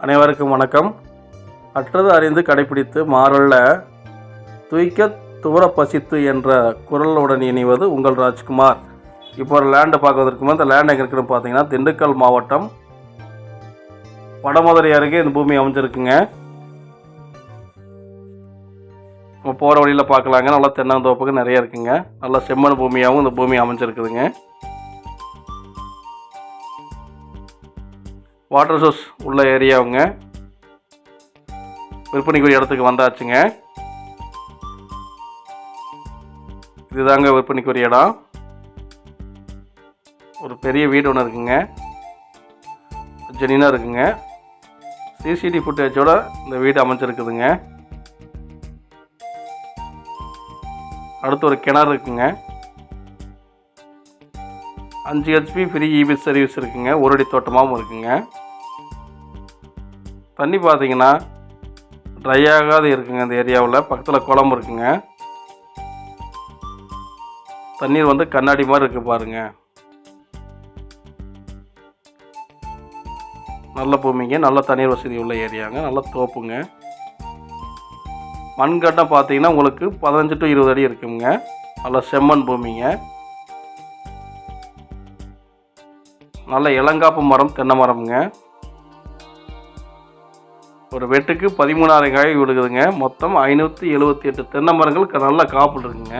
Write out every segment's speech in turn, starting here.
அனைவருக்கும் வணக்கம். அற்றது அறிந்து கடைப்பிடித்து மாறல்ல தூய்க்க துவர பசித்து என்ற குரலுடன் இணைவது உங்கள் ராஜ்குமார். இப்போ ஒரு லேண்டை பார்க்கறதுக்கு முன் இந்த லேண்ட் எங்கே இருக்குன்னு பார்த்தீங்கன்னா திண்டுக்கல் மாவட்டம் வடமதுரை அருகே இந்த பூமி அமைஞ்சிருக்குங்க. நம்ம போகிற வழியில் பார்க்கலாங்க. நல்லா தென்னந்தோப்புக்கு நிறைய இருக்குங்க. நல்லா செம்மண் பூமியாகவும் இந்த பூமி அமைஞ்சிருக்குதுங்க. வாட்டர் சோர்ஸ் உள்ள ஏரியாவுங்க. விற்பனைக்குரிய இடத்துக்கு வந்தாச்சுங்க. இதுதாங்க விற்பனைக்குரிய இடம். ஒரு பெரிய வீடு ஒன்று இருக்குங்க. ஜெனினாக இருக்குங்க. சிசிடிவி ஃபுட்டேஜோட இந்த வீடு அமைஞ்சிருக்குதுங்க. அடுத்து ஒரு கிணறு இருக்குங்க. 5 HP ஃப்ரீ இபி சர்வீஸ் இருக்குங்க. ஒரு அடி தோட்டமாகவும் இருக்குங்க. தண்ணி பார்த்தீங்கன்னா ட்ரை ஆகாது இருக்குங்க. இந்த ஏரியாவில் பக்கத்தில் குளம் இருக்குங்க. தண்ணீர் வந்து கண்ணாடி மாதிரி இருக்குது பாருங்க. நல்ல பூமிங்க. நல்ல தண்ணீர் வசதி உள்ள ஏரியாங்க. நல்ல தோப்புங்க. மண்கட்டம் பார்த்தீங்கன்னா உங்களுக்கு 15 to 20 அடி இருக்குங்க. நல்ல செம்மண் பூமிங்க. நல்ல இளங்காப்பு மரம், தென்னை மரம்ங்க. ஒரு வெட்டுக்கு 13,000 காய் விழுகுதுங்க. மொத்தம் 578 தென்னை மரங்கள் நல்ல காப்பு இருக்குங்க.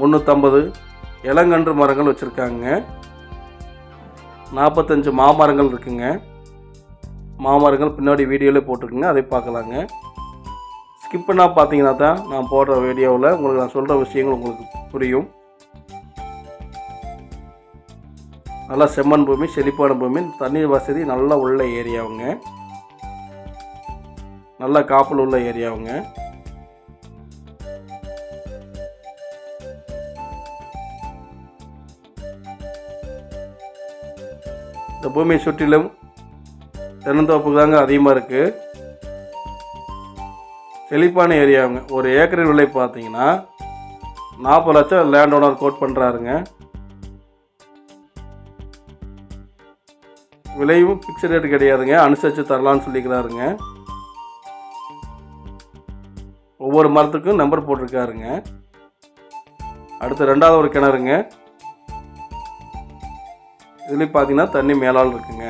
350 இளங்கன்று மரங்கள் வச்சுருக்காங்க. 45 மாமரங்கள் இருக்குங்க. மாமரங்கள் பின்னாடி வீடியோவில் போட்டிருக்குங்க. அதை பார்க்கலாங்க. ஸ்கிப் பண்ணால் பார்த்தீங்கன்னா தான் நான் போடுற வீடியோவில் உங்களுக்கு நான் சொல்கிற விஷயங்கள் உங்களுக்கு புரியும். நல்லா செம்மண் பூமி, செழிப்பான பூமி, தண்ணீர் வசதி நல்லா உள்ள ஏரியாவுங்க. நல்ல காப்பில் உள்ள ஏரியாவுங்க. இந்த பூமியை சுற்றிலும் தென்னந்தோப்பு தாங்க அதிகமாக இருக்குது. செழிப்பான ஏரியாவுங்க. ஒரு ஏக்கரின் விலை பார்த்தீங்கன்னா 40 லட்சம் லேண்ட் ஓனர் கோட் பண்ணுறாருங்க. விலையும் ஃபிக்ஸ்டு ரேட் கிடையாதுங்க. அனுசரித்து தரலான்னு சொல்லிக்கிறாருங்க. ஒவ்வொரு மரத்துக்கும் நம்பர் போட்டிருக்காருங்க. அடுத்து 2வது ஒரு கிணறுங்க. இதுலேயும் பார்த்தீங்கன்னா தண்ணி மேலால் இருக்குங்க.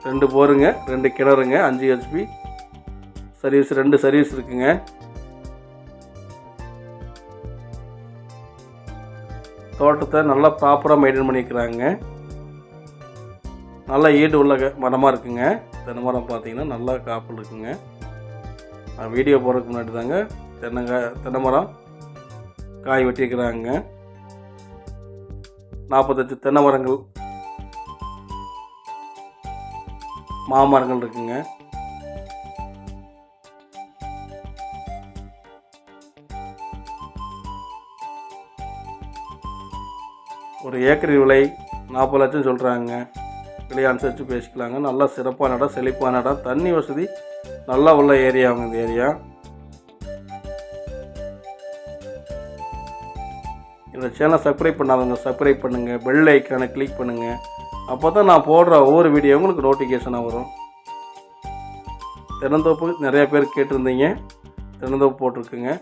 2 போருங்க, 2 கிணறுங்க, 5 HP சர்வீஸ், 2 சர்வீஸ் இருக்குங்க. தோட்டத்தை நல்லா ப்ராப்பராக மெயின்டைன் பண்ணிக்கிறாங்க. நல்லா ஈடு உள்ள மரமாக இருக்குங்க. தென்னை மரம் பார்த்தீங்கன்னா நல்லா காப்பில் இருக்குங்க. நான் வீடியோ போடுறதுக்கு முன்னாடி தாங்க தென்னை மரம் காய் வெட்டிக்கிறாங்க. 48 தென்னை மரங்கள், மாமரங்கள் இருக்குங்க. ஒரு ஏக்கர் விலை 40 லட்சம் சொல்கிறாங்க. விலையை அனுசரித்து பேசிக்கலாங்க. நல்லா சிறப்பான இடம், செழிப்பான இடம், தண்ணி வசதி நல்லா உள்ள ஏரியாவுங்க. இந்த ஏரியா இந்த சேனலை சப்ஸ்கிரைப் பண்ணாதவங்க சப்ஸ்கிரைப் பண்ணுங்கள். பெல் ஐக்கானை கிளிக் பண்ணுங்கள். அப்போ தான் நான் போடுற ஒவ்வொரு வீடியோ உங்களுக்கு நோட்டிஃபிகேஷனாக வரும். தென்னந்தோப்பு நிறையா பேர் கேட்டிருந்தீங்க. தென்னந்தோப்பு போட்டிருக்குங்க.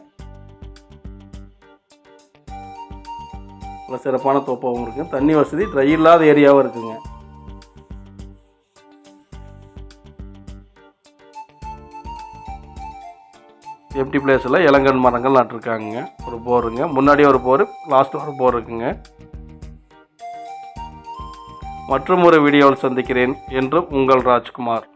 நல்ல சிறப்பான தோப்பாகவும் இருக்குங்க. தண்ணி வசதி ட்ரை இல்லாத ஏரியாவும் இருக்குங்க. எம்டி பிளேஸில் இளங்கன் மரங்கள் நட்டுருக்காங்க. ஒரு போருங்க. முன்னாடி ஒரு போர், லாஸ்ட் ஒரு போர் இருக்குங்க. மற்றும் ஒரு வீடியோவில் சந்திக்கிறேன். என்றும் உங்கள் ராஜ்குமார்.